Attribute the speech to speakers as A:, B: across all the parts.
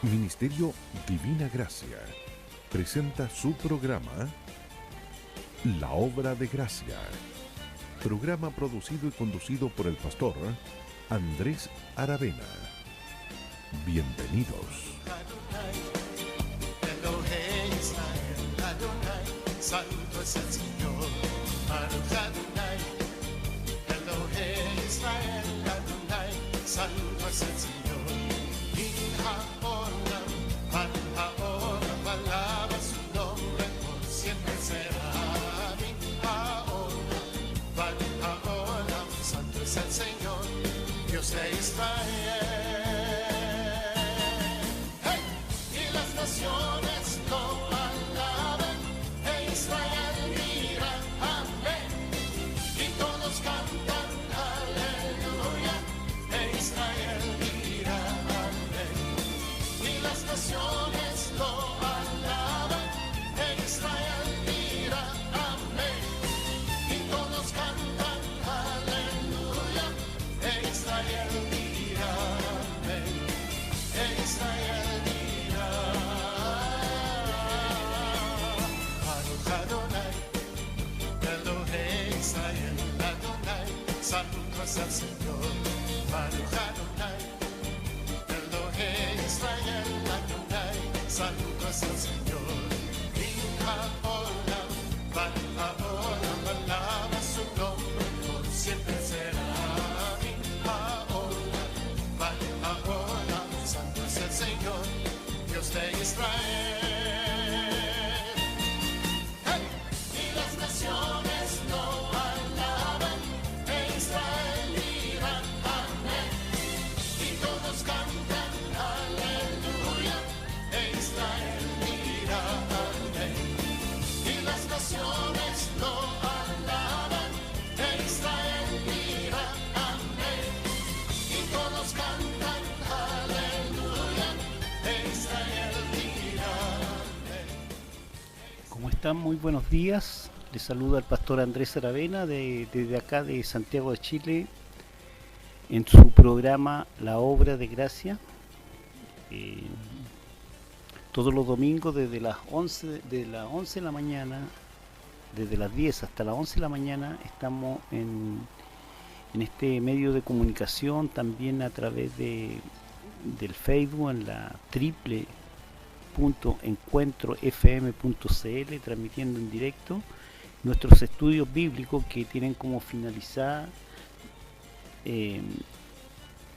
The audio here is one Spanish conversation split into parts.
A: Ministerio Divina Gracia presenta su programa La Obra de Gracia, programa producido y conducido por el pastor Andrés Aravena. Bienvenidos.
B: Santo es el Señor, Baruch Adonai, Elohei Israel, Adonai, santo es el Señor. Min haolam, van haolam, alaba su nombre, por siempre será. Min haolam, van haolam, santo es el Señor, Dios de Israel. ¡Hey! Y las naciones lo alaban. Israel mira, amén, y todos cantan aleluya. Israel mira, amén, y las naciones lo alaban. Israel mira, amén, y todos cantan aleluya. Israel mira, amén, Israel mira. Adonai, Elohei Israel, Adonai, santo es el Señor. Baruch Adonai, Elohei Israel, Adonai, santo es el Señor. Min haolam, van haolam, alaba su nombre, por siempre será. Min haolam, van haolam, santo es el Señor, Dios de Israel.
C: ¿Cómo están? Muy buenos días. Les saluda el pastor Andrés Aravena desde acá de Santiago de Chile en su programa La Obra de Gracia. Todos los domingos desde las 11 de la mañana, desde las 10 hasta las 11 de la mañana, estamos en este medio de comunicación, también a través del Facebook en la www.encuentrofm.cl, transmitiendo en directo nuestros estudios bíblicos que tienen como finalidad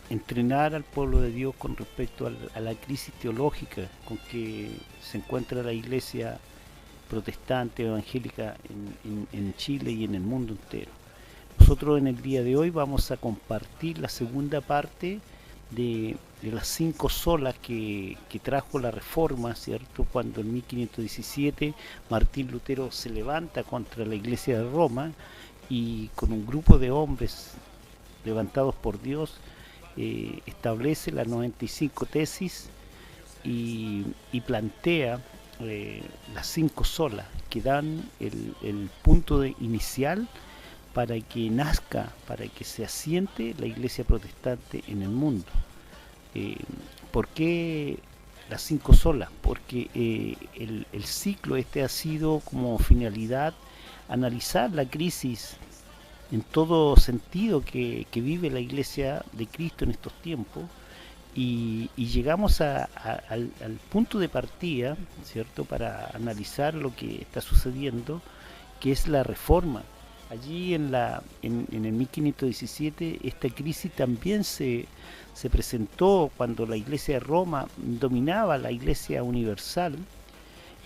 C: entrenar al pueblo de Dios con respecto a la crisis teológica con que se encuentra la iglesia protestante evangélica en Chile y en el mundo entero. Nosotros en el día de hoy vamos a compartir la segunda parte de las 5 solas que trajo la Reforma, ¿cierto? Cuando en 1517 Martín Lutero se levanta contra la Iglesia de Roma y con un grupo de hombres levantados por Dios establece las 95 tesis y plantea las 5 solas que dan el punto inicial para que nazca, para que se asiente la iglesia protestante en el mundo. ¿Por qué las 5 solas? Porque el ciclo ha sido como finalidad analizar la crisis en todo sentido que vive la iglesia de Cristo en estos tiempos y llegamos al punto de partida, ¿cierto?, para analizar lo que está sucediendo, que es la Reforma. Allí en el 1517 esta crisis también se presentó cuando la iglesia de Roma dominaba la iglesia universal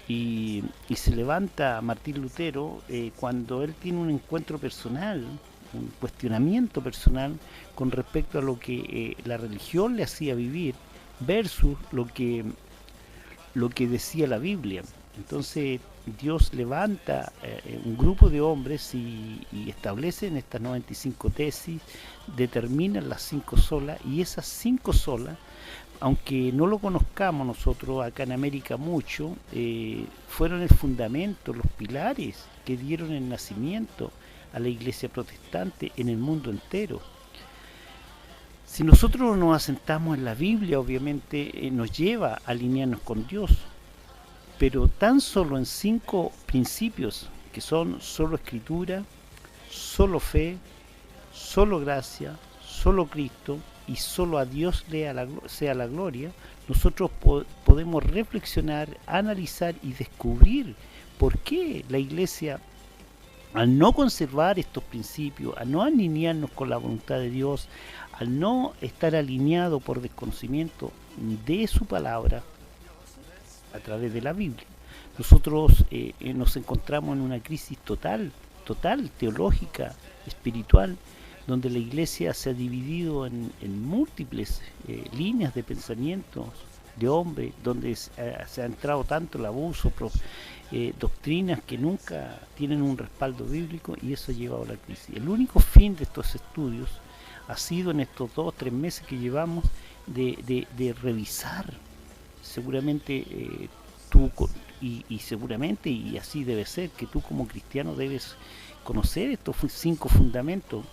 C: y se levanta Martín Lutero cuando él tiene un encuentro personal, un cuestionamiento personal con respecto a lo que la religión le hacía vivir versus lo que decía la Biblia. Entonces Dios levanta un grupo de hombres y establecen estas 95 tesis, determinan las 5 solas, y esas 5 solas, aunque no lo conozcamos nosotros acá en América mucho, fueron el fundamento, los pilares que dieron el nacimiento a la iglesia protestante en el mundo entero. Si nosotros nos asentamos en la Biblia, obviamente nos lleva a alinearnos con Dios, pero tan solo en 5 principios, que son solo escritura, solo fe, solo gracia, solo Cristo y solo a Dios sea la gloria, nosotros podemos reflexionar, analizar y descubrir por qué la Iglesia, al no conservar estos principios, al no alinearnos con la voluntad de Dios, al no estar alineado por desconocimiento de su palabra a través de la Biblia, nosotros nos encontramos en una crisis total, teológica, espiritual, donde la Iglesia se ha dividido en múltiples líneas de pensamientos de hombre, donde se ha entrado tanto el abuso, doctrinas que nunca tienen un respaldo bíblico, y eso ha llevado a la crisis. El único fin de estos estudios ha sido, en estos 2 o 3 meses que llevamos, de revisar. Seguramente tú, y seguramente, y así debe ser, que tú como cristiano debes conocer estos 5 fundamentos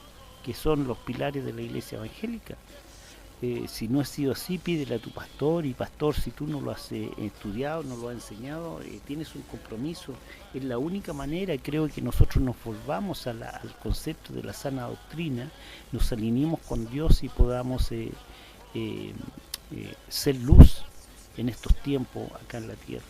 C: que son los pilares de la Iglesia evangélica. Si no ha sido así, pídele a tu pastor, y pastor, si tú no lo has estudiado, no lo has enseñado, tienes un compromiso. Es la única manera, creo, que nosotros nos volvamos al concepto de la sana doctrina, nos alineemos con Dios y podamos ser luz en estos tiempos acá en la tierra.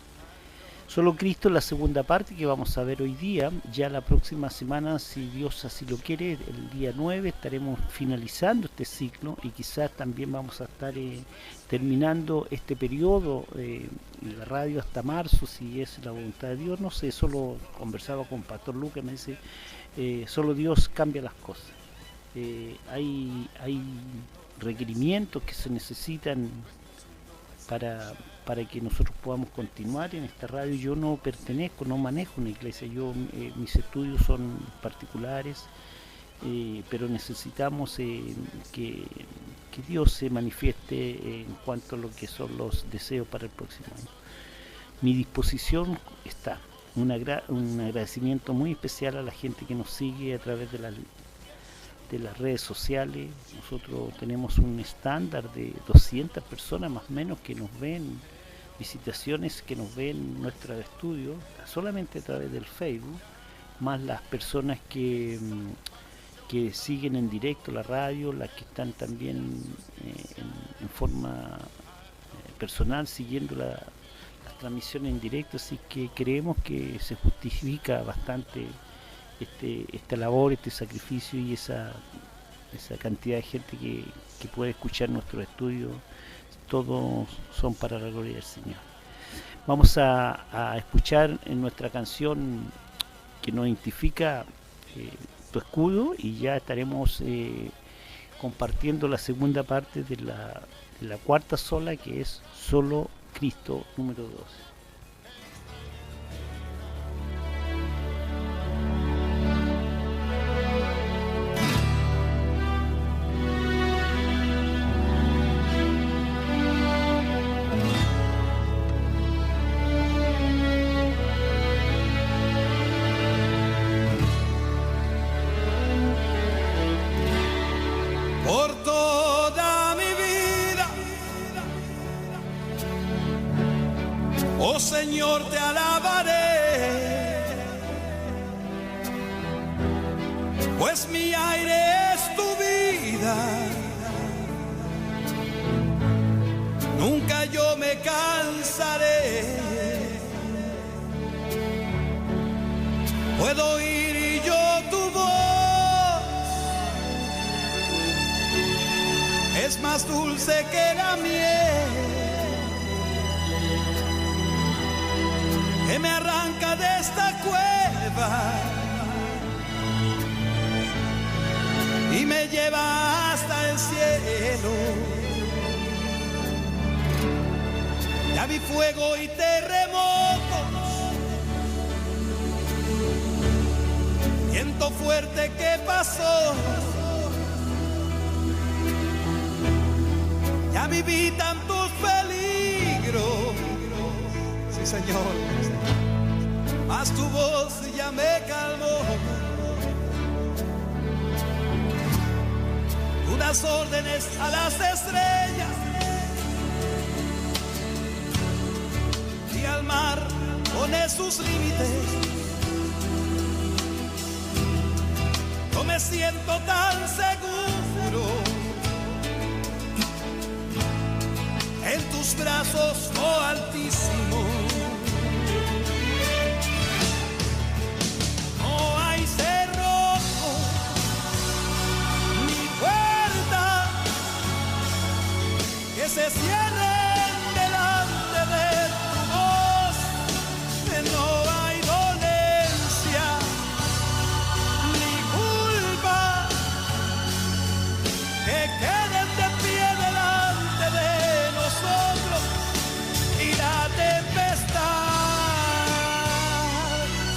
C: Solo Cristo, la segunda parte que vamos a ver hoy día. Ya la próxima semana, si Dios así lo quiere, el día 9 estaremos finalizando este ciclo, y quizás también vamos a estar terminando este periodo en la radio hasta marzo, si es la voluntad de Dios. No sé, solo conversaba con Pastor Lucas, me dice, solo Dios cambia las cosas. Hay requerimientos que se necesitan para que nosotros podamos continuar en esta radio. Yo no pertenezco, no manejo una iglesia, mis estudios son particulares, pero necesitamos que Dios se manifieste en cuanto a lo que son los deseos para el próximo año. Mi disposición está, un agradecimiento muy especial a la gente que nos sigue a través de las redes sociales. Nosotros tenemos un estándar de 200 personas más o menos que nos ven, visitaciones que nos ven nuestro estudio solamente a través del Facebook, más las personas que siguen en directo la radio, las que están también en forma personal siguiendo las transmisiones en directo. Así que creemos que se justifica bastante esta labor, este sacrificio y esa cantidad de gente que puede escuchar nuestro estudio. Todos son para la gloria del Señor. Vamos a escuchar en nuestra canción que nos identifica, Tu Escudo, y ya estaremos compartiendo la segunda parte de la cuarta sola, que es Solo Cristo, número 2.
D: Oh Señor, te alabaré, pues mi aire es tu vida. Nunca yo me cansaré. Puedo oír y yo tu voz es más dulce que la miel, que me arranca de esta cueva y me lleva hasta el cielo. Ya vi fuego y terremotos, viento fuerte que pasó. Ya viví tantos peligros, sí Señor, mas tu voz ya me calmó. Dudas las órdenes a las estrellas y al mar pone sus límites. Yo me siento tan seguro en tus brazos, oh Altísimo. No hay cerrojo ni puerta que se cierren delante de tu voz. No hay dolencia ni culpa que queden de pie delante de nosotros, y la tempestad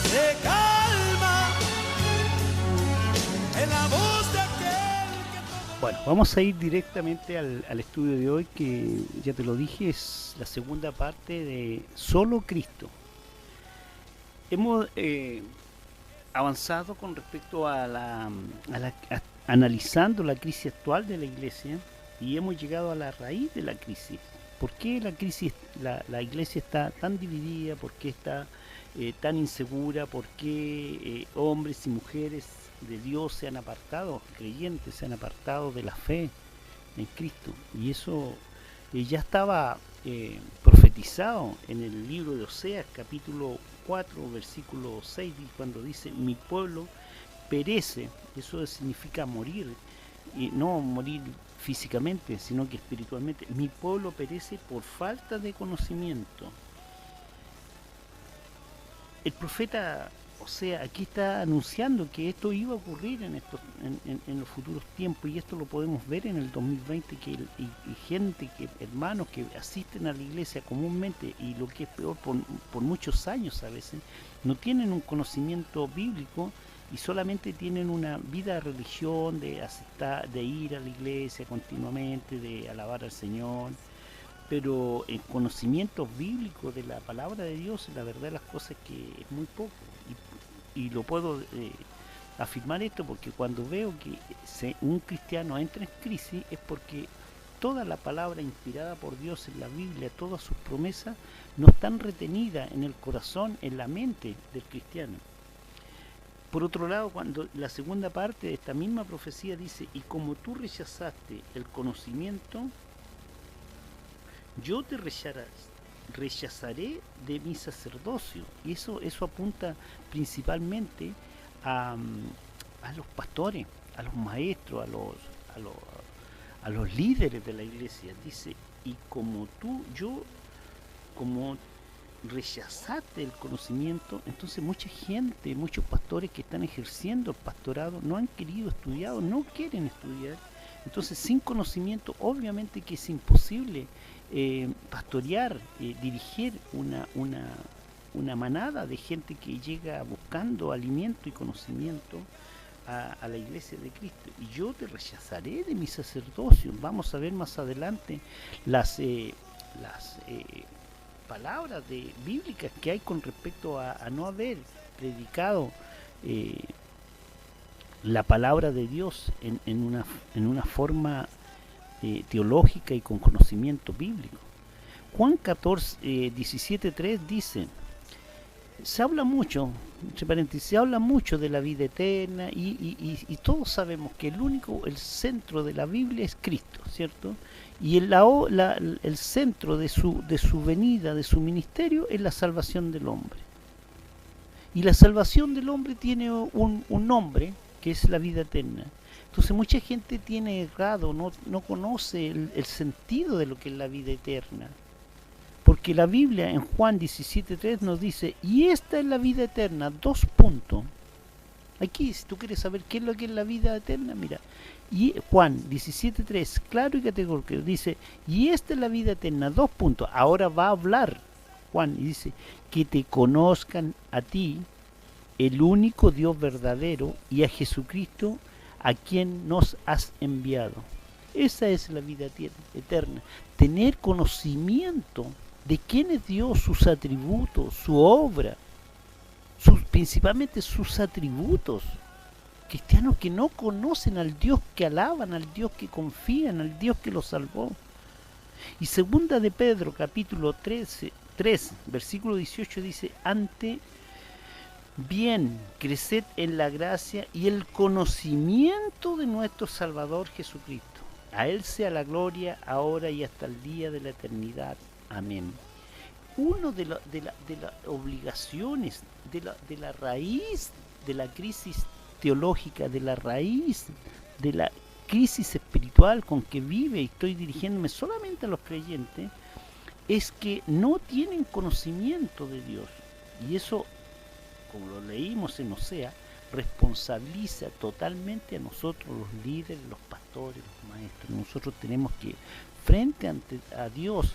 D: se calma en la voz de aquel que todo...
C: Bueno, vamos a ir directamente al estudio de hoy, que ya te lo dije, es la segunda parte de Solo Cristo. Hemos avanzado con respecto a analizando la crisis actual de la iglesia, y hemos llegado a la raíz de la crisis. ¿Por qué la iglesia está tan dividida? ¿Por qué está tan insegura? ¿Por qué hombres y mujeres de Dios se han apartado, creyentes se han apartado de la fe en Cristo? Y eso ya estaba profetizado en el libro de Oseas, capítulo 4, versículo 6, cuando dice: mi pueblo perece. Eso significa morir, y no morir físicamente, sino que espiritualmente. Mi pueblo perece por falta de conocimiento. El profeta Oseas aquí está anunciando que esto iba a ocurrir en los futuros tiempos, y esto lo podemos ver en el 2020, que y gente, hermanos que asisten a la iglesia comúnmente, y lo que es peor, por muchos años a veces, no tienen un conocimiento bíblico, y solamente tienen una vida de religión, de ir a la iglesia continuamente, de alabar al Señor, pero el conocimiento bíblico de la palabra de Dios, la verdad de las cosas, es que es muy poco. Y lo puedo afirmar esto porque cuando veo que un cristiano entra en crisis, es porque toda la palabra inspirada por Dios en la Biblia, todas sus promesas, no están retenidas en el corazón, en la mente del cristiano. Por otro lado, cuando la segunda parte de esta misma profecía dice: y como tú rechazaste el conocimiento, yo te rechazaré de mi sacerdocio. Y eso apunta principalmente a los pastores, a los maestros, a los líderes de la iglesia. Dice: y como rechazaste el conocimiento, entonces mucha gente, muchos pastores que están ejerciendo el pastorado no han querido estudiar, no quieren estudiar. Entonces, sin conocimiento, obviamente que es imposible pastorear, dirigir una manada de gente que llega buscando alimento y conocimiento a la iglesia de Cristo. Y yo te rechazaré de mi sacerdocio. Vamos a ver más adelante las palabras bíblicas que hay con respecto a no haber predicado la palabra de Dios en una forma teológica y con conocimiento bíblico. Juan 17:3 dice: se habla mucho, entre paréntesis, se habla mucho de la vida eterna, y todos sabemos que el centro de la Biblia es Cristo, ¿cierto? Y el centro de su venida, de su ministerio, es la salvación del hombre. Y la salvación del hombre tiene un nombre, que es la vida eterna. Entonces mucha gente tiene errado, no conoce el sentido de lo que es la vida eterna. Porque la Biblia en Juan 17:3 nos dice: y esta es la vida eterna, 2 puntos. Aquí, si tú quieres saber qué es lo que es la vida eterna, mira, y Juan 17:3, claro y categórico, dice: y esta es la vida eterna, 2 puntos. Ahora va a hablar Juan y dice: que te conozcan a ti, el único Dios verdadero, y a Jesucristo, a quien nos has enviado. Esa es la vida eterna, tener conocimiento de quién es Dios, sus atributos, su obra, principalmente sus atributos. cristianos que no conocen al Dios que alaban, al Dios que confían, al Dios que los salvó. Y segunda de Pedro, capítulo 3, versículo 18 dice: ante bien, creced en la gracia y el conocimiento de nuestro Salvador Jesucristo. A Él sea la gloria ahora y hasta el día de la eternidad. Amén. Una de las obligaciones, de la raíz de la crisis teológica, de la raíz de la crisis espiritual con que vive, y estoy dirigiéndome solamente a los creyentes, es que no tienen conocimiento de Dios. Y eso, como lo leímos en Osea, responsabiliza totalmente a nosotros, los líderes, los pastores, los maestros. Nosotros tenemos que, frente a Dios,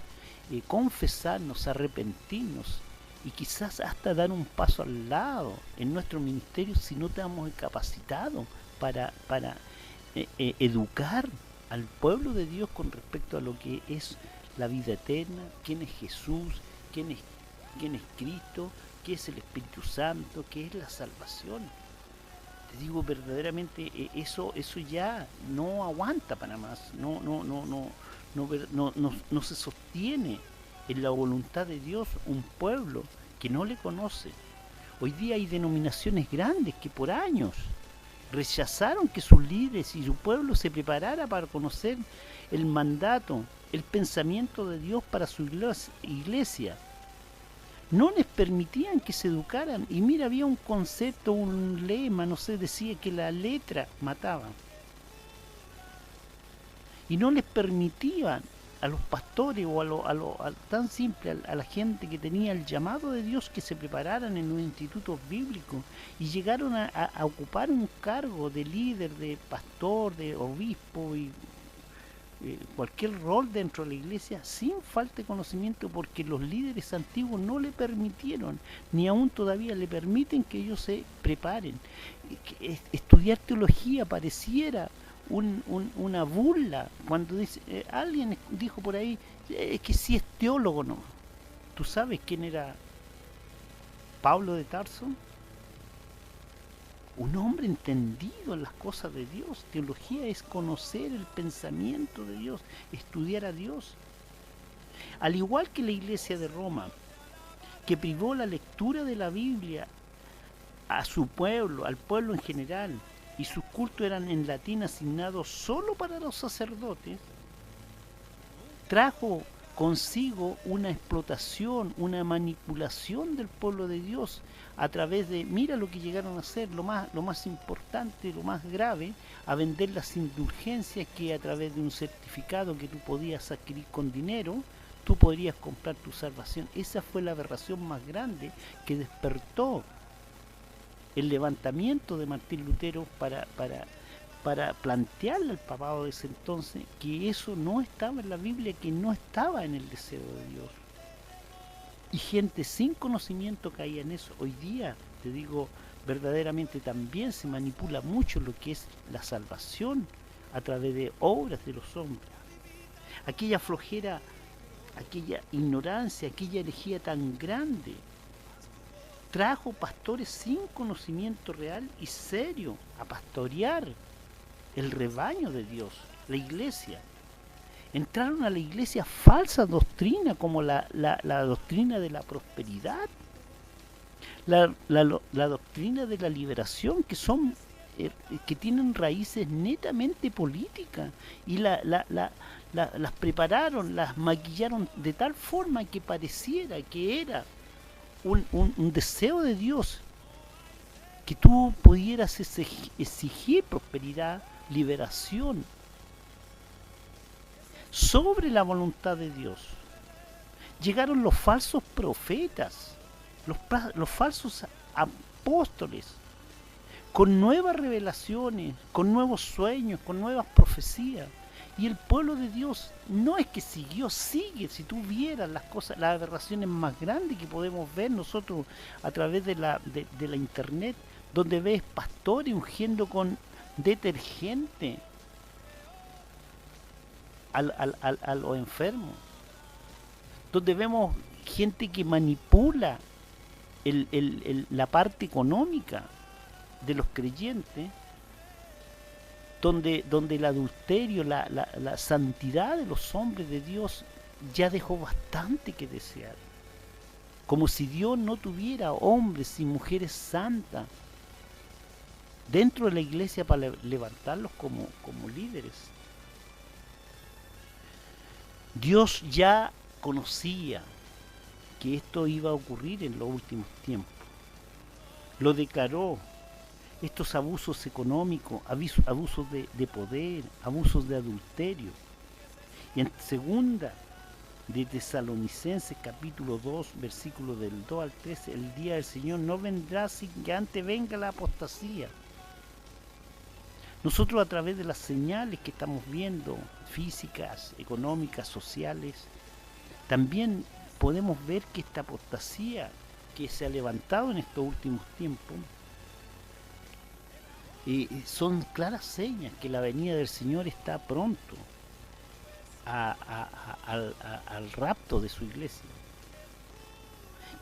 C: confesarnos, arrepentirnos y quizás hasta dar un paso al lado en nuestro ministerio si no estamos capacitados para educar al pueblo de Dios con respecto a lo que es la vida eterna, quién es Jesús, quién es Cristo, qué es el Espíritu Santo, qué es la salvación. Te digo verdaderamente, eso ya no aguanta para más, no se sostiene en la voluntad de Dios un pueblo que no le conoce. Hoy día hay denominaciones grandes que por años rechazaron que sus líderes y su pueblo se preparara para conocer el mandato, el pensamiento de Dios para su iglesia. No les permitían que se educaran. Y mira, había un concepto, un lema, no sé, decía que la letra mataba. Y no les permitían a los pastores o a tan simple, a la gente que tenía el llamado de Dios, que se prepararan en los institutos bíblicos y llegaron a ocupar un cargo de líder, de pastor, de obispo y cualquier rol dentro de la iglesia sin falta de conocimiento, porque los líderes antiguos no le permitieron, ni aún todavía le permiten que ellos se preparen. Estudiar teología pareciera una burla. Cuando dice, alguien dijo por ahí, que si es teólogo no. ¿Tú sabes quién era Pablo de Tarso? Un hombre entendido en las cosas de Dios. Teología es conocer el pensamiento de Dios, estudiar a Dios. Al igual que la iglesia de Roma, que privó la lectura de la Biblia a su pueblo, al pueblo en general, y sus cultos eran en latín asignados solo para los sacerdotes, trajo consigo una explotación, una manipulación del pueblo de Dios a través de, mira lo que llegaron a hacer, lo más importante, lo más grave, a vender las indulgencias, que a través de un certificado que tú podías adquirir con dinero, tú podrías comprar tu salvación. Esa fue la aberración más grande que despertó el levantamiento de Martín Lutero para plantearle al papado de ese entonces que eso no estaba en la Biblia, que no estaba en el deseo de Dios. Y gente sin conocimiento caía en eso. Hoy día, te digo, verdaderamente también se manipula mucho lo que es la salvación a través de obras de los hombres. Aquella flojera, aquella ignorancia, aquella herejía tan grande trajo pastores sin conocimiento real y serio a pastorear el rebaño de Dios, la iglesia. Entraron a la iglesia falsa doctrina, como la doctrina de la prosperidad, la doctrina de la liberación, que son que tienen raíces netamente políticas, y las prepararon, las maquillaron de tal forma que pareciera que era un deseo de Dios, que tú pudieras exigir prosperidad, liberación, sobre la voluntad de Dios. Llegaron los falsos profetas, los falsos apóstoles, con nuevas revelaciones, con nuevos sueños, con nuevas profecías. Y el pueblo de Dios no es que siguió, sigue. Si tú vieras las cosas, las aberraciones más grandes que podemos ver nosotros a través de la internet, donde ves pastores ungiendo con detergente a los enfermos, donde vemos gente que manipula la parte económica de los creyentes donde el adulterio, la santidad de los hombres de Dios ya dejó bastante que desear. Como si Dios no tuviera hombres y mujeres santas dentro de la iglesia para levantarlos como líderes. Dios ya conocía que esto iba a ocurrir en los últimos tiempos. Lo declaró. Estos abusos económicos, abusos de poder, abusos de adulterio. Y en segunda de Tesalonicenses capítulo 2, versículo del 2 al 13, el día del Señor no vendrá sin que antes venga la apostasía. Nosotros, a través de las señales que estamos viendo, físicas, económicas, sociales, también podemos ver que esta apostasía que se ha levantado en estos últimos tiempos son claras señas que la venida del Señor está pronto al rapto de su iglesia.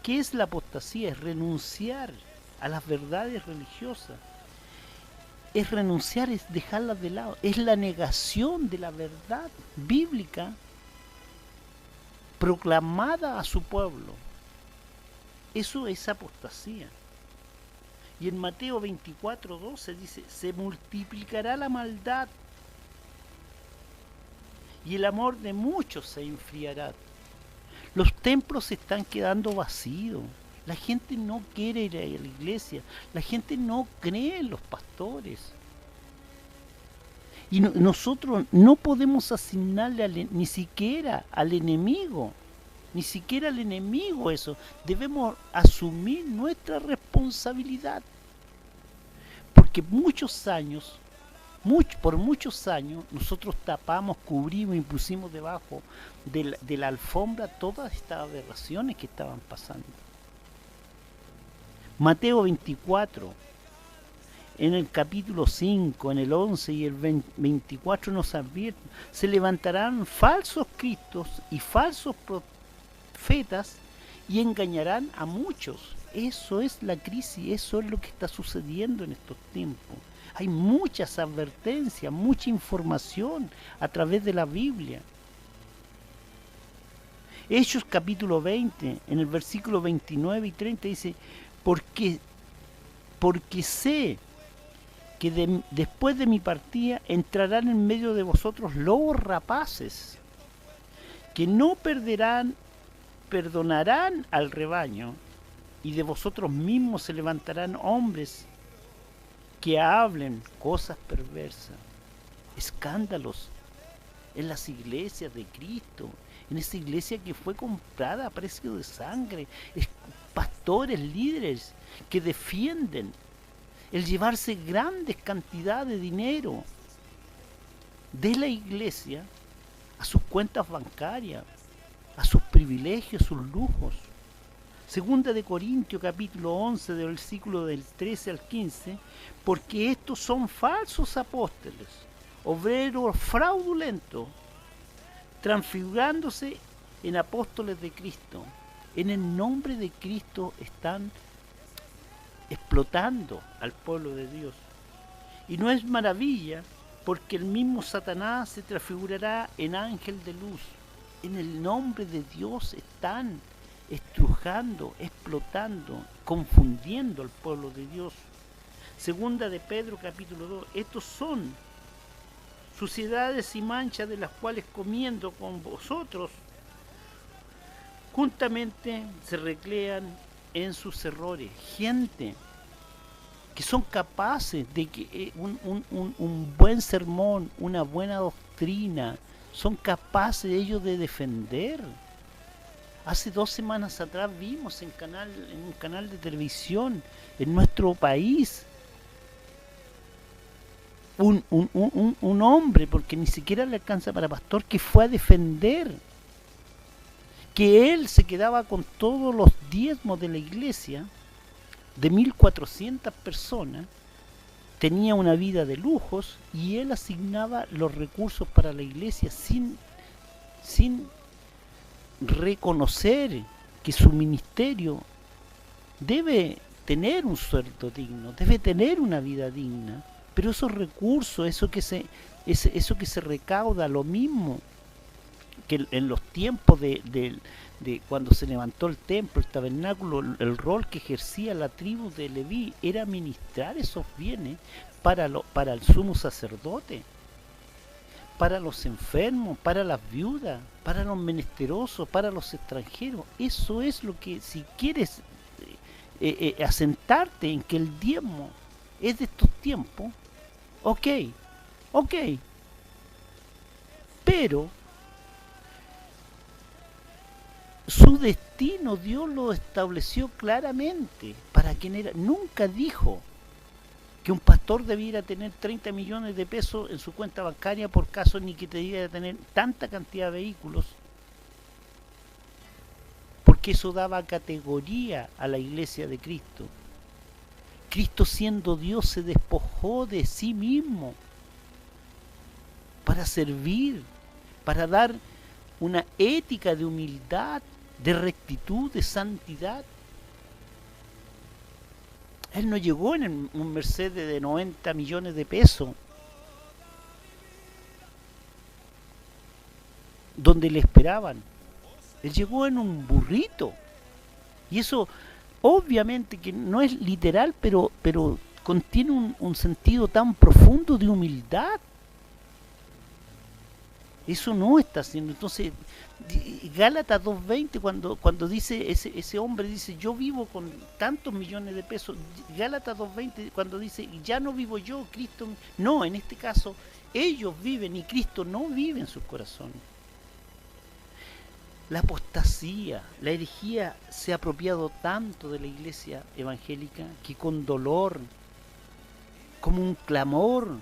C: ¿Qué es la apostasía? Es renunciar a las verdades religiosas. Es renunciar, es dejarlas de lado. Es la negación de la verdad bíblica proclamada a su pueblo. Eso es apostasía. Y en Mateo 24:12 dice, se multiplicará la maldad y el amor de muchos se enfriará. Los templos se están quedando vacíos. La gente no quiere ir a la iglesia. La gente no cree en los pastores. Y nosotros no podemos asignarle ni siquiera al enemigo. Ni siquiera al enemigo eso. Debemos asumir nuestra responsabilidad. Porque por muchos años, nosotros tapamos, cubrimos y pusimos debajo de la alfombra todas estas aberraciones que estaban pasando. Mateo 24, en el capítulo 5, en el 11 y el 24 nos advierte, se levantarán falsos cristos y falsos profetas y engañarán a muchos. Eso es la crisis, eso es lo que está sucediendo en estos tiempos. Hay muchas advertencias, mucha información a través de la Biblia. Hechos capítulo 20, en el versículo 29 y 30 dice, porque sé que después de mi partida entrarán en medio de vosotros lobos rapaces, que no perdonarán al rebaño, y de vosotros mismos se levantarán hombres que hablen cosas perversas, escándalos en las iglesias de Cristo, en esa iglesia que fue comprada a precio de sangre, pastores, líderes que defienden el llevarse grandes cantidades de dinero de la iglesia a sus cuentas bancarias, a sus privilegios, sus lujos. Segunda de Corintios capítulo 11 del versículo del 13 al 15, porque estos son falsos apóstoles, obreros fraudulentos, transfigurándose en apóstoles de Cristo. En el nombre de Cristo están explotando al pueblo de Dios. Y no es maravilla, porque el mismo Satanás se transfigurará en ángel de luz. En el nombre de Dios están estrujando, explotando, confundiendo al pueblo de Dios. Segunda de Pedro capítulo 2, estos son suciedades y manchas de las cuales comiendo con vosotros juntamente se recrean en sus errores. Gente que son capaces de que un buen sermón, una buena doctrina, son capaces ellos de defender. Hace 2 semanas atrás vimos en un canal de televisión en nuestro país un hombre, porque ni siquiera le alcanza para pastor, que fue a defender que él se quedaba con todos los diezmos de la iglesia, de 1.400 personas, tenía una vida de lujos y él asignaba los recursos para la iglesia sin reconocer que su ministerio debe tener un sueldo digno, debe tener una vida digna. Pero esos recursos, eso que se recauda, lo mismo que en los tiempos de cuando se levantó el templo, el tabernáculo, el rol que ejercía la tribu de Leví era administrar esos bienes para el sumo sacerdote, para los enfermos, para las viudas, para los menesterosos, para los extranjeros. Eso es lo que, si quieres asentarte en que el diezmo es de estos tiempos, ok, pero su destino Dios lo estableció claramente para quien era. Nunca dijo que un pastor debiera tener 30 millones de pesos en su cuenta bancaria por caso, ni que debiera tener tanta cantidad de vehículos, porque eso daba categoría a la iglesia de Cristo. Cristo, siendo Dios, se despojó de sí mismo para servir, para dar una ética de humildad, de rectitud, de santidad. Él no llegó en un Mercedes de 90 millones de pesos, donde le esperaban. Él llegó en un burrito. Y eso, obviamente, que no es literal, pero contiene un sentido tan profundo de humildad. Eso no está haciendo. Entonces, Gálatas 2:20, cuando dice ese hombre, dice, yo vivo con tantos millones de pesos. Gálatas 2:20, cuando dice, ya no vivo yo, Cristo. No, en este caso, ellos viven y Cristo no vive en sus corazones. La apostasía, la herejía se ha apropiado tanto de la iglesia evangélica que con dolor, como un clamor,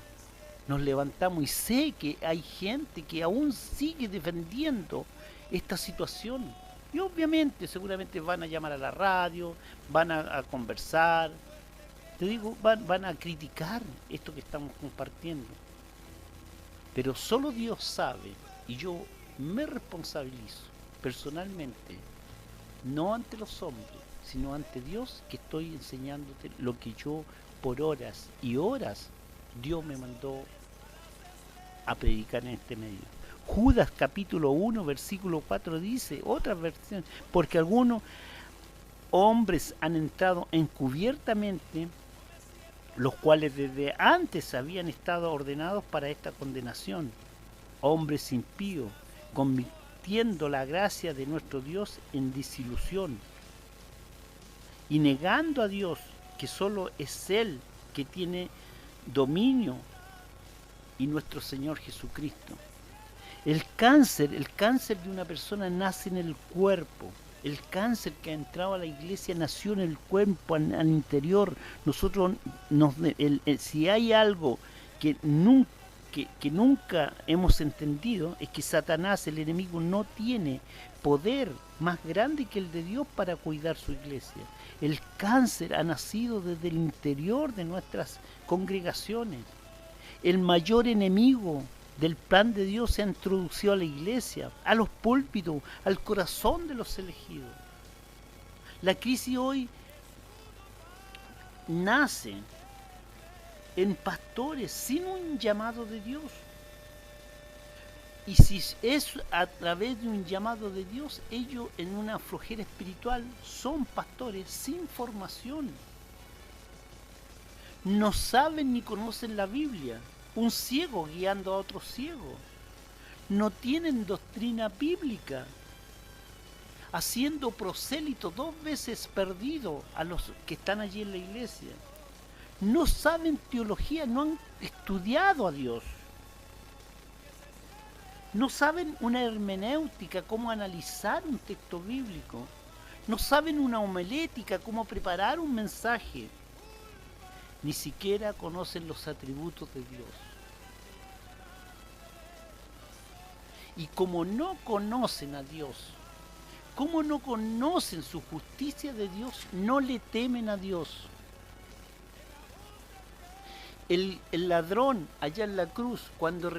C: nos levantamos, y sé que hay gente que aún sigue defendiendo esta situación. Y obviamente, seguramente van a llamar a la radio, van a conversar, te digo, van a criticar esto que estamos compartiendo. Pero solo Dios sabe, y yo me responsabilizo personalmente, no ante los hombres, sino ante Dios, que estoy enseñándote lo que yo por horas y horas Dios me mandó a predicar en este medio. Judas capítulo 1 versículo 4 dice, otra versión, porque algunos hombres han entrado encubiertamente, los cuales desde antes habían estado ordenados para esta condenación, hombres impíos, convirtiendo la gracia de nuestro Dios en desilusión y negando a Dios, que solo es Él que tiene dominio, y nuestro Señor Jesucristo. El cáncer de una persona nace en el cuerpo. El cáncer que ha entrado a la iglesia nació en el cuerpo, al interior. Nosotros, si hay algo que nunca hemos entendido, es que Satanás, el enemigo, no tiene poder más grande que el de Dios para cuidar su iglesia. El cáncer ha nacido desde el interior de nuestras congregaciones. El mayor enemigo del plan de Dios se ha introducido a la iglesia, a los púlpitos, al corazón de los elegidos. La crisis hoy nace en pastores sin un llamado de Dios. Y si es a través de un llamado de Dios, ellos en una flojera espiritual son pastores sin formación. No saben ni conocen la Biblia. Un ciego guiando a otro ciego. No tienen doctrina bíblica. Haciendo prosélito 2 veces perdido a los que están allí en la iglesia. No saben teología, no han estudiado a Dios. No saben una hermenéutica, cómo analizar un texto bíblico. No saben una homilética, cómo preparar un mensaje. Ni siquiera conocen los atributos de Dios. Y como no conocen a Dios, como no conocen su justicia de Dios, no le temen a Dios. El ladrón allá en la cruz, cuando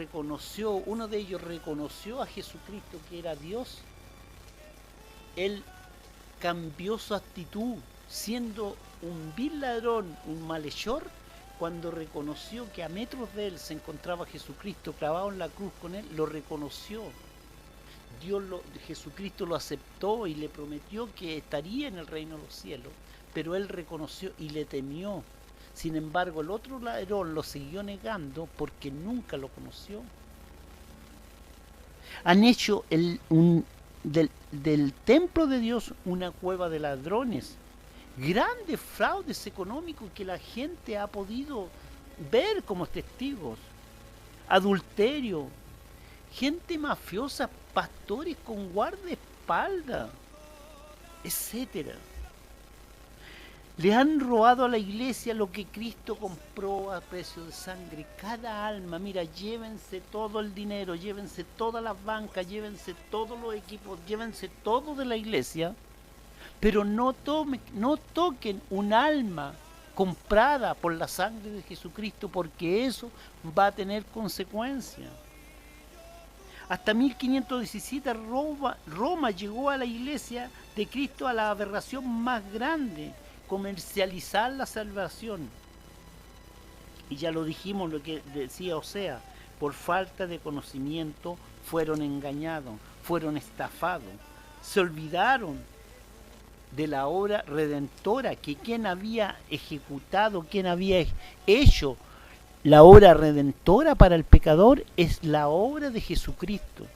C: uno de ellos reconoció a Jesucristo que era Dios, él cambió su actitud, siendo un vil ladrón, un malhechor, cuando reconoció que a metros de él se encontraba Jesucristo clavado en la cruz con él, lo reconoció. Jesucristo lo aceptó y le prometió que estaría en el reino de los cielos, pero él reconoció y le temió. Sin embargo, el otro ladrón lo siguió negando porque nunca lo conoció. Han hecho del templo de Dios una cueva de ladrones. Grandes fraudes económicos que la gente ha podido ver como testigos. Adulterio, gente mafiosa, pastores con guardaespaldas, etcétera. Le han robado a la iglesia lo que Cristo compró a precio de sangre. Cada alma, mira, llévense todo el dinero, llévense todas las bancas, llévense todos los equipos, llévense todo de la iglesia, pero no toquen un alma comprada por la sangre de Jesucristo, porque eso va a tener consecuencias. Hasta 1517 Roma llegó a la iglesia de Cristo a la aberración más grande: comercializar la salvación. Y ya lo dijimos, lo que decía Osea: por falta de conocimiento fueron engañados, fueron estafados, se olvidaron de la obra redentora, que quien había ejecutado, quien había hecho la obra redentora para el pecador es la obra de Jesucristo.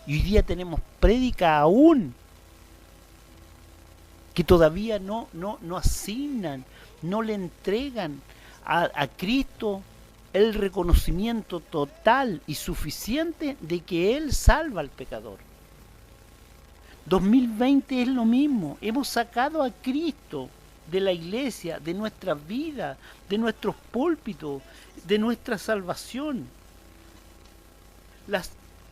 C: Y hoy día tenemos prédica aún que todavía no asignan, no le entregan a Cristo el reconocimiento total y suficiente de que Él salva al pecador. 2020 es lo mismo. Hemos sacado a Cristo de la iglesia, de nuestra vida, de nuestros púlpitos, de nuestra salvación. Las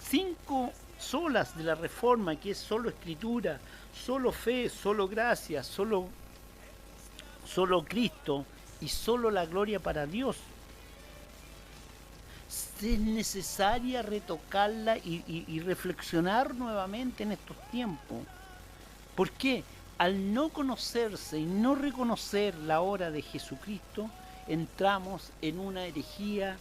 C: 5 solas de la Reforma, que es solo Escritura, solo fe, solo gracia, solo Cristo y solo la gloria para Dios, es necesaria retocarla y reflexionar nuevamente en estos tiempos. ¿Por qué? Al no conocerse y no reconocer la obra de Jesucristo, entramos en una herejía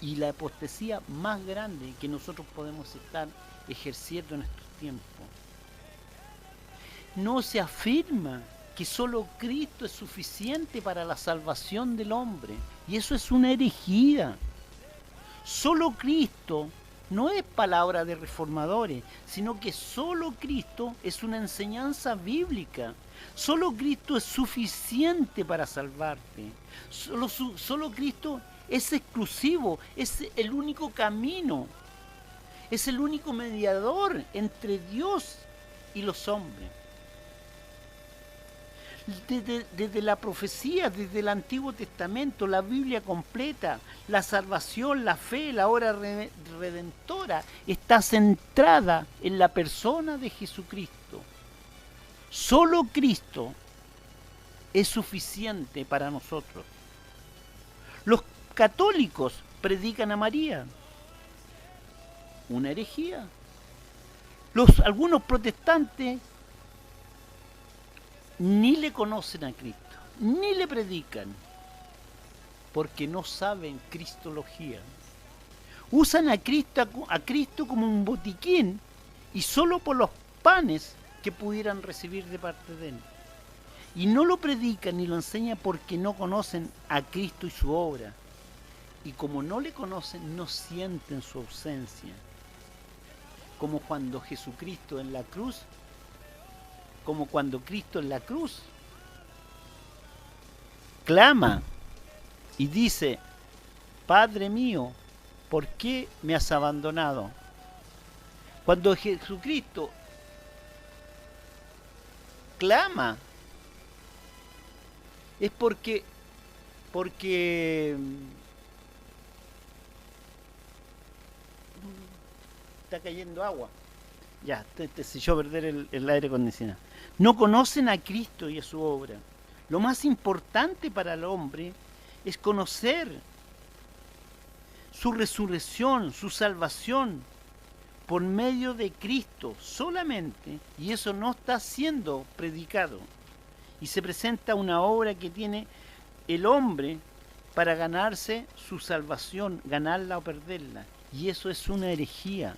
C: y la apostasía más grande que nosotros podemos estar ejerciendo en estos tiempos. No se afirma que solo Cristo es suficiente para la salvación del hombre, y eso es una herejía. Solo Cristo no es palabra de reformadores, sino que solo Cristo es una enseñanza bíblica. Solo Cristo es suficiente para salvarte. Solo Cristo es exclusivo, es el único camino, es el único mediador entre Dios y los hombres. Desde la profecía, desde el Antiguo Testamento, la Biblia completa, la salvación, la fe, la obra redentora está centrada en la persona de Jesucristo. Solo Cristo es suficiente para nosotros. Los católicos predican a María, una herejía. Algunos protestantes ni le conocen a Cristo, ni le predican, porque no saben cristología. Usan a Cristo como un botiquín, y solo por los panes que pudieran recibir de parte de Él. Y no lo predican ni lo enseñan porque no conocen a Cristo y su obra. Y como no le conocen, no sienten su ausencia. Como cuando Jesucristo en la cruz, como cuando Cristo en la cruz clama y dice: Padre mío, ¿por qué me has abandonado? Cuando Jesucristo clama es porque está cayendo agua. Ya, se echó a perder el aire acondicionado. No conocen a Cristo y a su obra. Lo más importante para el hombre es conocer su resurrección, su salvación por medio de Cristo solamente, y eso no está siendo predicado. Y se presenta una obra que tiene el hombre para ganarse su salvación, ganarla o perderla. Y eso es una herejía.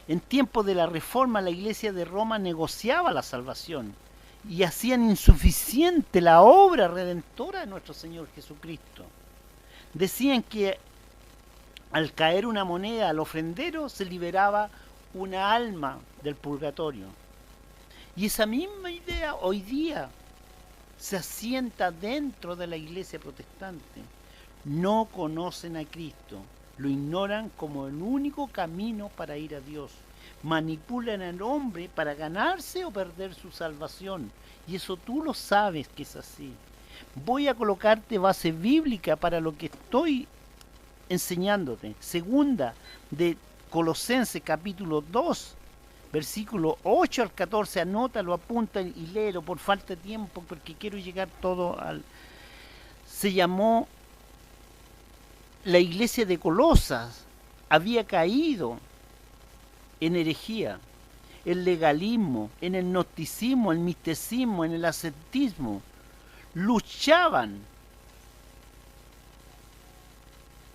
C: En tiempos de la Reforma, la Iglesia de Roma negociaba la salvación y hacían insuficiente la obra redentora de nuestro Señor Jesucristo. Decían que al caer una moneda al ofrendero se liberaba una alma del purgatorio. Y esa misma idea hoy día se asienta dentro de la Iglesia protestante. No conocen a Cristo, lo ignoran como el único camino para ir a Dios. Manipulan al hombre para ganarse o perder su salvación. Y eso tú lo sabes que es así. Voy a colocarte base bíblica para lo que estoy enseñándote. Segunda de Colosenses capítulo 2, versículo 8 al 14. Anótalo, apunta y léelo por falta de tiempo, porque quiero llegar todo al... Se llamó... La iglesia de Colosas había caído en herejía, el legalismo, en el gnosticismo, el misticismo, en el ascetismo. Luchaban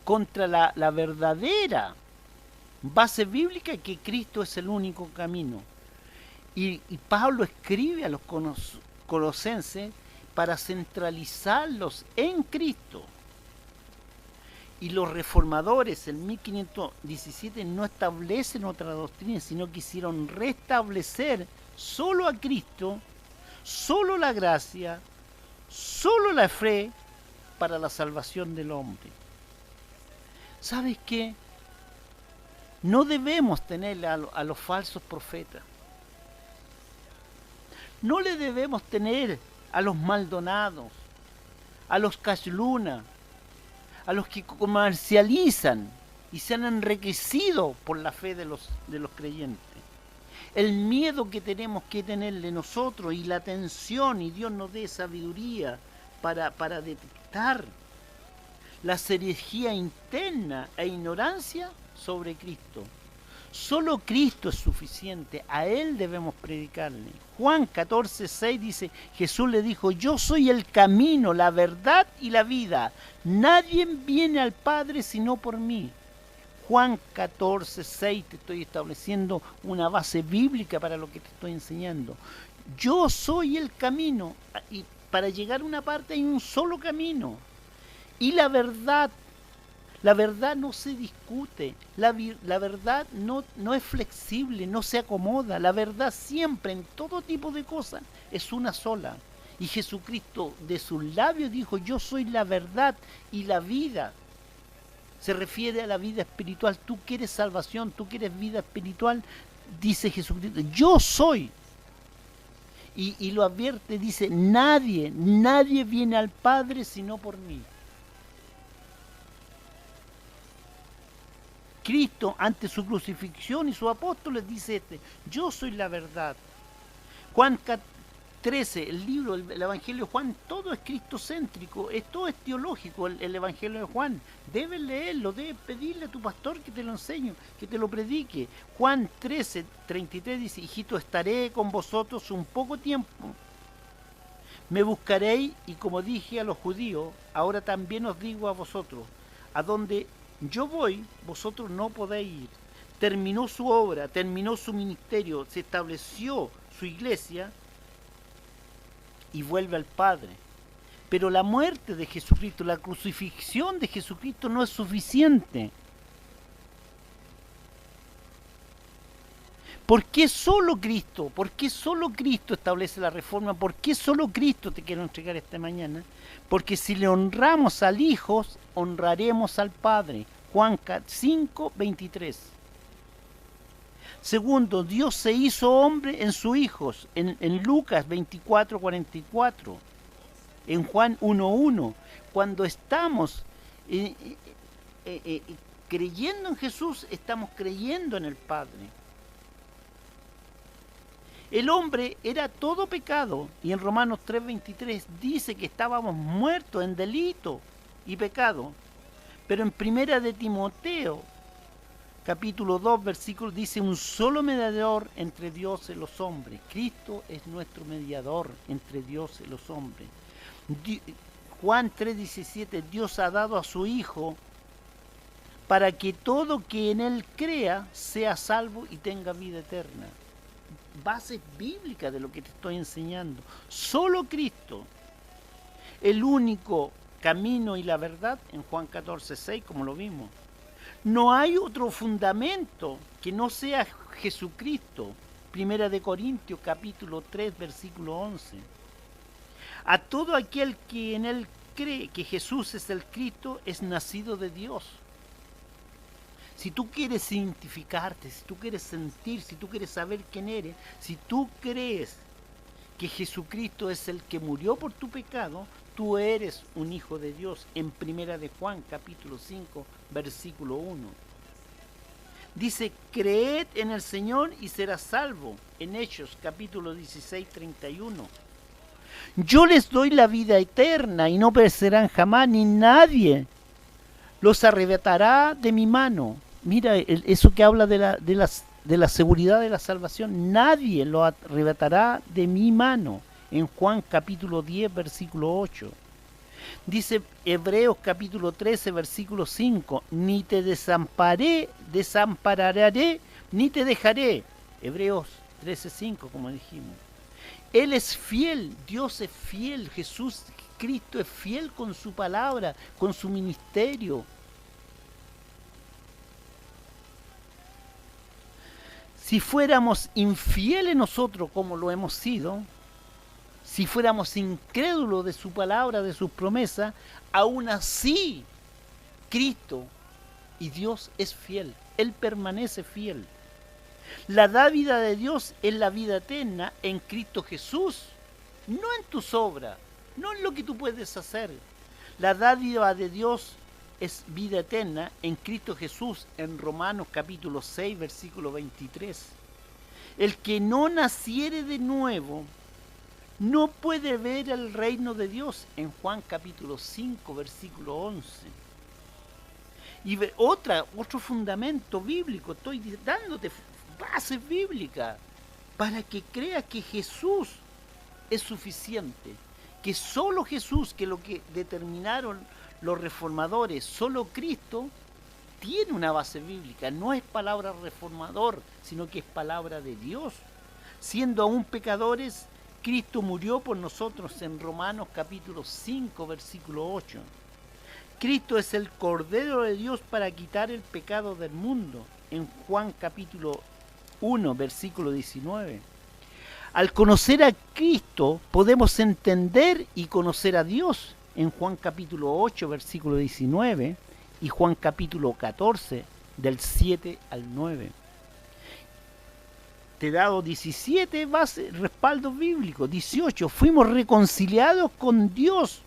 C: contra la verdadera base bíblica, que Cristo es el único camino. Y Pablo escribe a los colosenses para centralizarlos en Cristo. Y los reformadores en 1517 no establecen otra doctrina, sino quisieron restablecer solo a Cristo, solo la gracia, solo la fe para la salvación del hombre. ¿Sabes qué? No debemos tener a los falsos profetas. No le debemos tener a los Maldonados, a los Cashluna, a los que comercializan y se han enriquecido por la fe de los creyentes. El miedo que tenemos que tenerle nosotros y la atención, y Dios nos dé sabiduría para detectar la herejía interna e ignorancia sobre Cristo. Solo Cristo es suficiente, a Él debemos predicarle. Juan 14:6 dice, Jesús le dijo, yo soy el camino, la verdad y la vida. Nadie viene al Padre sino por mí. Juan 14:6, te estoy estableciendo una base bíblica para lo que te estoy enseñando. Yo soy el camino, y para llegar a una parte hay un solo camino. Y la verdad no se discute, la verdad no es flexible, no se acomoda. La verdad siempre, en todo tipo de cosas, es una sola. Y Jesucristo de sus labios dijo, yo soy la verdad y la vida. Se refiere a la vida espiritual. Tú quieres salvación, tú quieres vida espiritual, dice Jesucristo, yo soy. Y lo advierte, dice, nadie viene al Padre sino por mí. Cristo, ante su crucifixión y sus apóstoles, dice yo soy la verdad. Juan 13, el libro, el Evangelio de Juan, todo es cristocéntrico, todo es teológico, el Evangelio de Juan. Debes leerlo, debes pedirle a tu pastor que te lo enseñe, que te lo predique. Juan 13, 33 dice, hijito, estaré con vosotros un poco tiempo. Me buscaréis, y como dije a los judíos, ahora también os digo a vosotros, a donde yo voy, vosotros no podéis ir. Terminó su obra, terminó su ministerio, se estableció su iglesia y vuelve al Padre. Pero la muerte de Jesucristo, la crucifixión de Jesucristo no es suficiente. ¿Por qué solo Cristo? ¿Por qué solo Cristo establece la reforma? ¿Por qué solo Cristo te quiero entregar esta mañana? Porque si le honramos al Hijo, honraremos al Padre. Juan 5, 23. Segundo, Dios se hizo hombre en sus hijos. En Lucas 24, 44. En Juan 1, 1. Cuando estamos creyendo en Jesús, estamos creyendo en el Padre. El hombre era todo pecado, y en Romanos 3:23 dice que estábamos muertos en delito y pecado. Pero en Primera de Timoteo, capítulo 2, versículo, dice, un solo mediador entre Dios y los hombres. Cristo es nuestro mediador entre Dios y los hombres. Juan 3:17, Dios ha dado a su Hijo para que todo que en Él crea sea salvo y tenga vida eterna. Base bíblica de lo que te estoy enseñando. Solo Cristo, el único camino y la verdad, en Juan 14:6, como lo vimos. No hay otro fundamento que no sea Jesucristo. Primera de Corintios, capítulo 3, versículo 11. A todo aquel que en Él cree que Jesús es el Cristo, es nacido de Dios. Si tú quieres identificarte, si tú quieres sentir, si tú quieres saber quién eres, si tú crees que Jesucristo es el que murió por tu pecado, tú eres un hijo de Dios. En Primera de Juan, capítulo 5, versículo 1. Dice, creed en el Señor y serás salvo. En Hechos, capítulo 16, 31. Yo les doy la vida eterna y no perecerán jamás, ni nadie los arrebatará de mi mano. Mira, eso que habla de la seguridad de la salvación. Nadie lo arrebatará de mi mano. En Juan capítulo 10, versículo 8. Dice Hebreos capítulo 13, versículo 5. Ni te desampararé, ni te dejaré. Hebreos 13, 5, como dijimos. Él es fiel, Dios es fiel, Jesús, Cristo es fiel con su palabra, con su ministerio. Si fuéramos infieles nosotros como lo hemos sido, si fuéramos incrédulos de su palabra, de sus promesas, aún así Cristo y Dios es fiel, Él permanece fiel. La dádiva de Dios es la vida eterna en Cristo Jesús, no en tus obras, no en lo que tú puedes hacer. La dádiva de Dios es vida eterna en Cristo Jesús, en Romanos capítulo 6, versículo 23. El que no naciere de nuevo no puede ver el reino de Dios, en Juan capítulo 5, versículo 11. Y otro fundamento bíblico, estoy dándote bases bíblicas para que creas que Jesús es suficiente, que solo Jesús, que lo que determinaron los reformadores, solo Cristo, tiene una base bíblica, no es palabra reformador, sino que es palabra de Dios. Siendo aún pecadores, Cristo murió por nosotros en Romanos capítulo 5, versículo 8. Cristo es el Cordero de Dios para quitar el pecado del mundo, en Juan capítulo 1, versículo 19. Al conocer a Cristo podemos entender y conocer a Dios, en Juan capítulo 8, versículo 19, y Juan capítulo 14, del 7 al 9. Te he dado 17 bases, respaldos bíblicos. 18, fuimos reconciliados con Dios.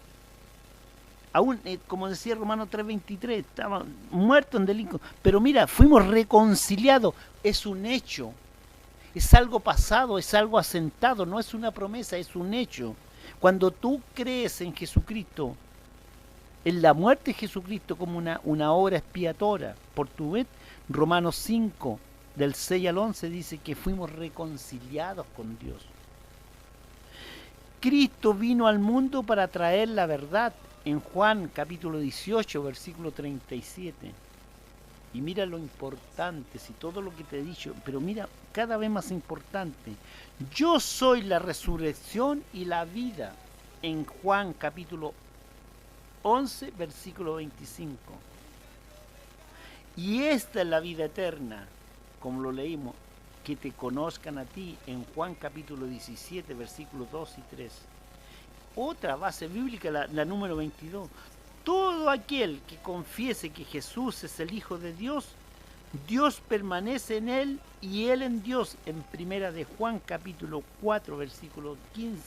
C: Aún, como decía Romanos 3:23, estaba muerto en delitos. Pero mira, fuimos reconciliados. Es un hecho. Es algo pasado, es algo asentado. No es una promesa, es un hecho. Cuando tú crees en Jesucristo, en la muerte de Jesucristo como una obra expiatoria por tu vez, Romanos 5, del 6 al 11 dice que fuimos reconciliados con Dios. Cristo vino al mundo para traer la verdad, en Juan capítulo 18, versículo 37. Y mira lo importante, si todo lo que te he dicho, pero mira, cada vez más importante. Yo soy la resurrección y la vida, en Juan capítulo 11, versículo 25. Y esta es la vida eterna, como lo leímos, que te conozcan a ti, en Juan capítulo 17, versículos 2 y 3. Otra base bíblica, la número 22. Todo aquel que confiese que Jesús es el Hijo de Dios, Dios permanece en él y él en Dios, en Primera de Juan capítulo 4, versículo 15.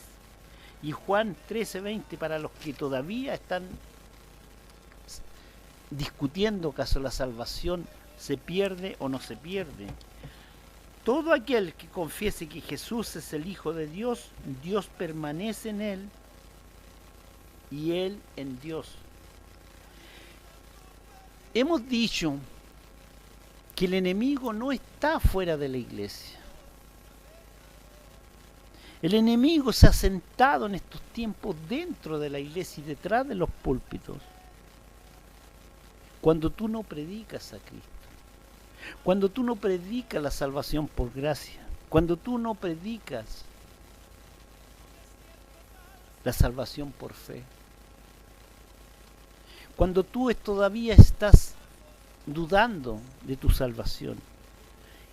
C: Y Juan 13:20, para los que todavía están discutiendo caso la salvación se pierde o no se pierde. Todo aquel que confiese que Jesús es el Hijo de Dios, Dios permanece en él y él en Dios. Hemos dicho que el enemigo no está fuera de la iglesia. El enemigo se ha sentado en estos tiempos dentro de la iglesia y detrás de los púlpitos. Cuando tú no predicas a Cristo, cuando tú no predicas la salvación por gracia, cuando tú no predicas la salvación por fe, cuando tú todavía estás dudando de tu salvación,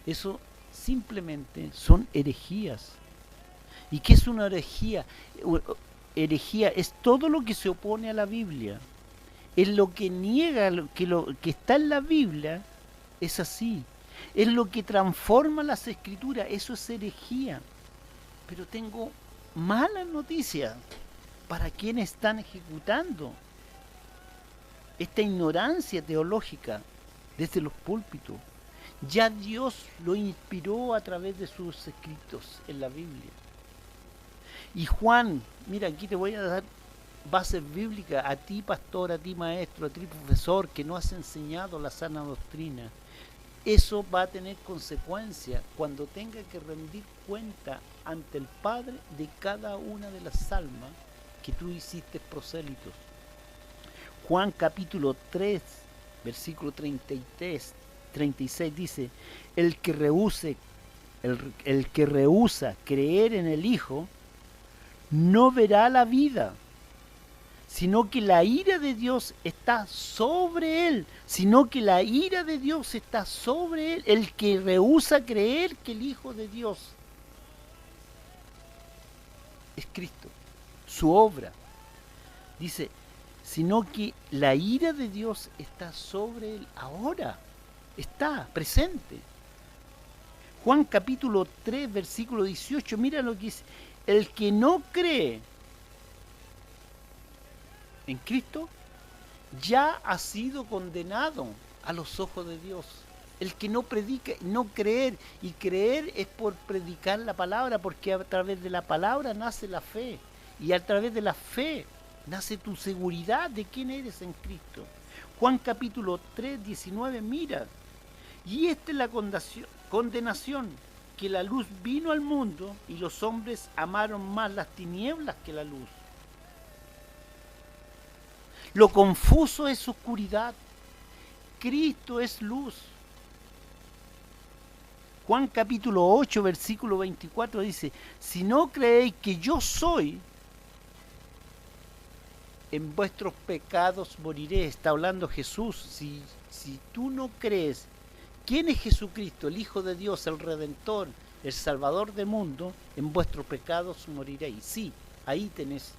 C: eso simplemente son herejías. ¿Y qué es una herejía? Herejía es todo lo que se opone a la Biblia. Es lo que niega lo que está en la Biblia, es así. Es lo que transforma las escrituras, eso es herejía. Pero tengo malas noticias para quienes están ejecutando esta ignorancia teológica desde los púlpitos. Ya Dios lo inspiró a través de sus escritos en la Biblia. Y Juan, mira, aquí te voy a dar bases bíblicas a ti, pastor, a ti, maestro, a ti, profesor, que no has enseñado la sana doctrina. Eso va a tener consecuencias cuando tenga que rendir cuenta ante el Padre de cada una de las almas que tú hiciste prosélitos. Juan capítulo 3, versículo 33, 36 dice, el que rehúsa creer en el Hijo no verá la vida, sino que la ira de Dios está sobre él, sino que la ira de Dios está sobre él, el que rehúsa creer que el Hijo de Dios es Cristo, su obra. Dice, sino que la ira de Dios está sobre él ahora, está presente. Juan capítulo 3, versículo 18, mira lo que dice, el que no cree en Cristo ya ha sido condenado a los ojos de Dios. El que no predica, no creer, y creer es por predicar la palabra, porque a través de la palabra nace la fe, y a través de la fe nace tu seguridad de quién eres en Cristo. Juan capítulo 3, 19, mira, y esta es la condenación, que la luz vino al mundo y los hombres amaron más las tinieblas que la luz. Lo confuso es oscuridad, Cristo es luz. Juan capítulo 8, versículo 24 dice, si no creéis que yo soy, en vuestros pecados moriré. Está hablando Jesús. Si tú no crees quién es Jesucristo, el Hijo de Dios, el Redentor, el Salvador del mundo, en vuestros pecados moriréis. Sí, ahí tenés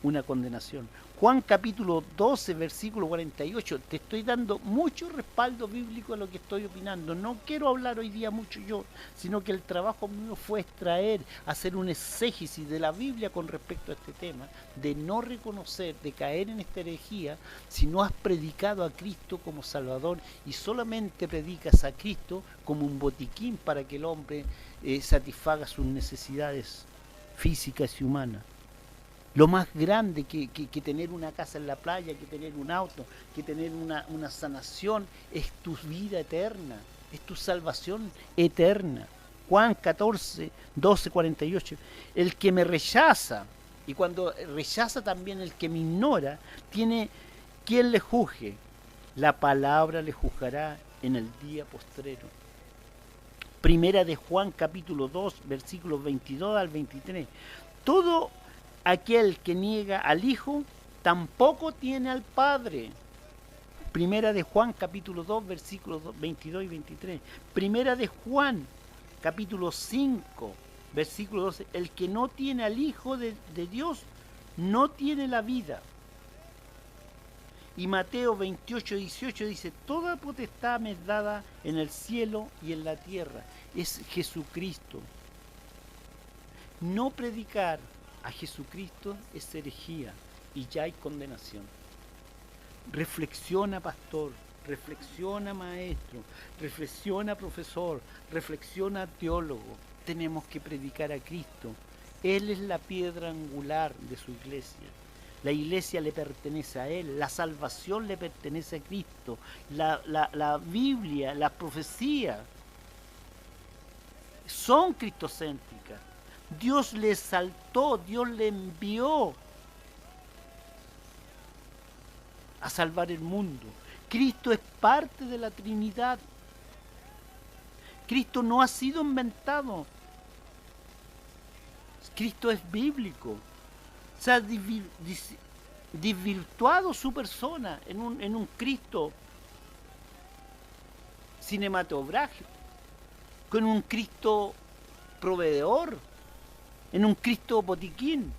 C: una condenación. Juan capítulo 12, versículo 48. Te estoy dando mucho respaldo bíblico a lo que estoy opinando. No quiero hablar hoy día mucho yo, sino que el trabajo mío fue extraer, hacer un exégesis de la Biblia con respecto a este tema, de no reconocer, de caer en esta herejía, si no has predicado a Cristo como Salvador y solamente predicas a Cristo como un botiquín para que el hombre satisfaga sus necesidades físicas y humanas. Lo más grande que tener una casa en la playa, que tener un auto, que tener una sanación, es tu vida eterna, es tu salvación eterna. Juan 14, 12, 48. El que me rechaza, y cuando rechaza también el que me ignora, tiene quien le juzgue. La palabra le juzgará en el día postrero. Primera de Juan capítulo 2, versículos 22 al 23. Todo aquel que niega al Hijo tampoco tiene al Padre. Primera de Juan capítulo 2 versículos 22 y 23. Primera de Juan capítulo 5 versículo 12. El que no tiene al Hijo de Dios no tiene la vida. Y Mateo 28, 18 dice, toda potestad me es dada en el cielo y en la tierra. Es Jesucristo. No predicar a Jesucristo es herejía y ya hay condenación. Reflexiona, pastor, reflexiona, maestro, reflexiona, profesor, reflexiona, teólogo. Tenemos que predicar a Cristo. Él es la piedra angular de su iglesia. La iglesia le pertenece a Él, la salvación le pertenece a Cristo, la Biblia, las profecías son cristocéntricas. Dios le exaltó, Dios le envió a salvar el mundo. Cristo es parte de la Trinidad. Cristo no ha sido inventado. Cristo es bíblico. Se ha desvirtuado su persona en un Cristo cinematográfico, con un Cristo proveedor, en un Cristo botiquín.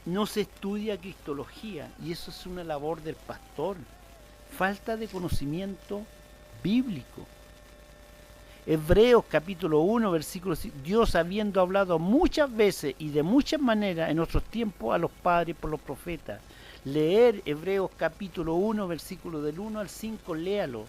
C: No se estudia cristología y eso es una labor del pastor. Falta de conocimiento bíblico. Hebreos capítulo 1, versículo 5. Dios, habiendo hablado muchas veces y de muchas maneras en otros tiempos a los padres por los profetas. Leer Hebreos capítulo 1, versículo del 1 al 5, léalo.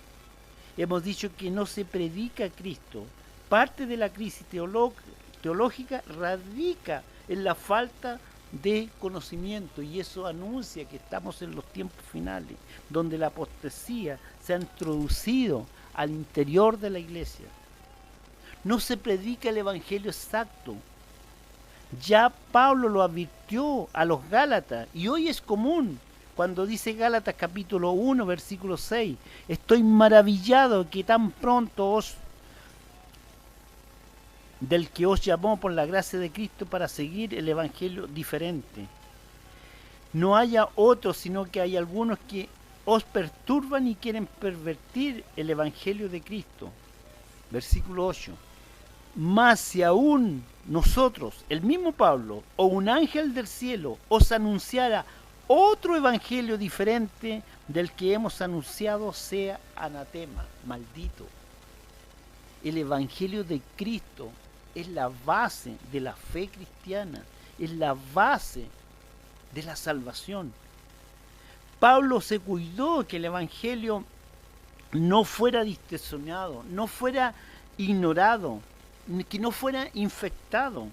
C: Hemos dicho que no se predica a Cristo. Parte de la crisis teológica radica en la falta de conocimiento, y eso anuncia que estamos en los tiempos finales, donde la apostasía se ha introducido al interior de la iglesia. No se predica el evangelio exacto. Ya Pablo lo advirtió a los Gálatas, y hoy es común cuando dice Gálatas capítulo 1, versículo 6, estoy maravillado que tan pronto del que os llamó por la gracia de Cristo para seguir el evangelio diferente. No haya otros, sino que hay algunos que os perturban y quieren pervertir el evangelio de Cristo. Versículo 8. Mas si aún nosotros, el mismo Pablo, o un ángel del cielo, os anunciara otro evangelio diferente del que hemos anunciado, sea anatema, maldito. El evangelio de Cristo es la base de la fe cristiana, es la base de la salvación. Pablo se cuidó que el evangelio no fuera distorsionado, no fuera ignorado, que no fuera infectado.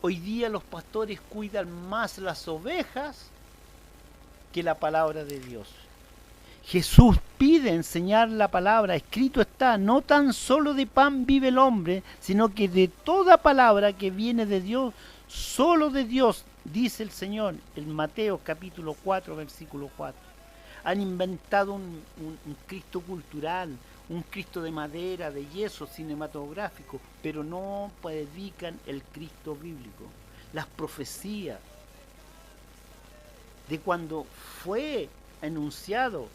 C: Hoy día los pastores cuidan más las ovejas que la palabra de Dios. Jesús pide enseñar la palabra, escrito está, no tan solo de pan vive el hombre, sino que de toda palabra que viene de Dios, solo de Dios, dice el Señor, en Mateo capítulo 4, versículo 4. Han inventado un Cristo cultural, un Cristo de madera, de yeso, cinematográfico, pero no predican el Cristo bíblico. Las profecías de cuando fue anunciado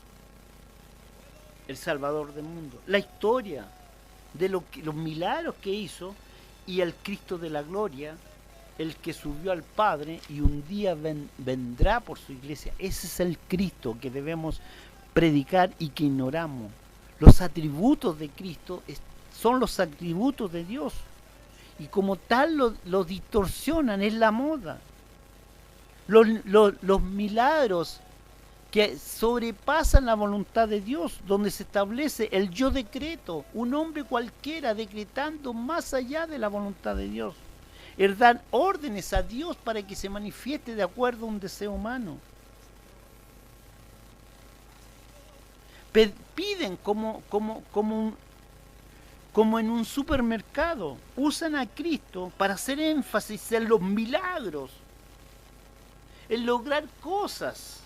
C: el Salvador del mundo, la historia de los milagros que hizo, y el Cristo de la gloria, el que subió al Padre y un día vendrá por su iglesia. Ese es el Cristo que debemos predicar y que ignoramos. Los atributos de Cristo son los atributos de Dios, y como tal lo distorsionan, es la moda. Los milagros que sobrepasan la voluntad de Dios, donde se establece el yo decreto, un hombre cualquiera decretando más allá de la voluntad de Dios. El dar órdenes a Dios para que se manifieste de acuerdo a un deseo humano. Piden como en un supermercado, usan a Cristo para hacer énfasis en los milagros, en lograr cosas.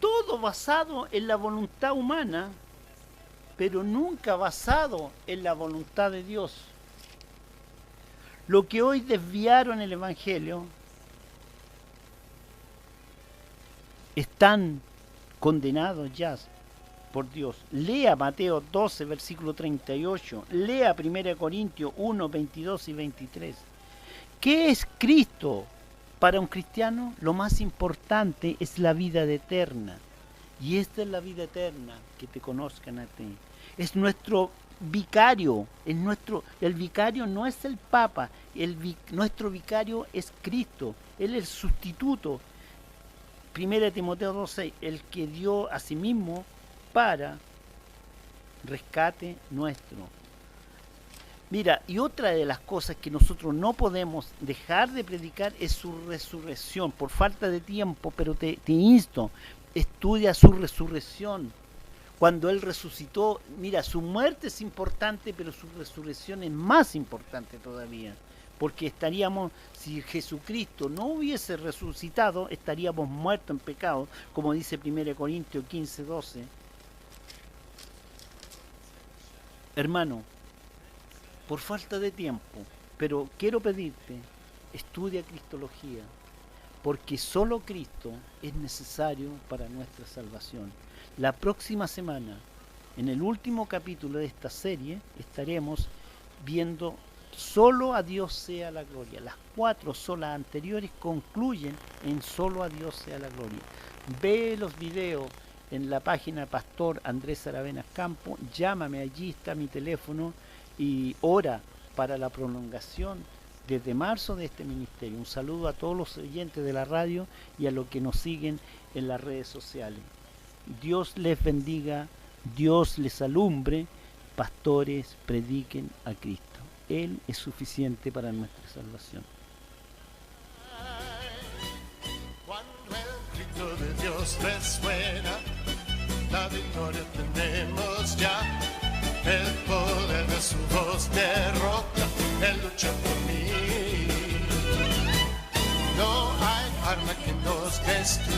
C: Todo basado en la voluntad humana, pero nunca basado en la voluntad de Dios. Lo que hoy desviaron el Evangelio están condenados ya por Dios. Lea Mateo 12, versículo 38. Lea 1 Corintios 1, 22 y 23. ¿Qué es Cristo para un cristiano? Lo más importante es la vida eterna. Y esta es la vida eterna, que te conozcan a ti. Es nuestro vicario, el vicario no es el Papa, nuestro vicario es Cristo, Él es el sustituto. 1 Timoteo 2:6, el que dio a sí mismo para rescate nuestro. Mira, y otra de las cosas que nosotros no podemos dejar de predicar es su resurrección, por falta de tiempo, pero te insto, estudia su resurrección. Cuando Él resucitó, mira, su muerte es importante, pero su resurrección es más importante todavía. Porque estaríamos, si Jesucristo no hubiese resucitado, estaríamos muertos en pecado, como dice 1 Corintios 15:12. Hermano, por falta de tiempo, pero quiero pedirte, estudia Cristología, porque solo Cristo es necesario para nuestra salvación. La próxima semana, en el último capítulo de esta serie, estaremos viendo Solo a Dios sea la gloria. Las 4 solas anteriores concluyen en Solo a Dios sea la gloria. Ve los videos en la página Pastor Andrés Aravenas Campo, llámame, allí está mi teléfono, y ora para la prolongación desde marzo de este ministerio. Un saludo a todos los oyentes de la radio y a los que nos siguen en las redes sociales. Dios les bendiga, Dios les alumbre, pastores, prediquen a Cristo. Él es suficiente para nuestra salvación.
B: Cuando el grito de Dios resuena, la victoria tenemos ya. El poder de su voz derrota, Él lucha por mí. No hay arma que nos destruya.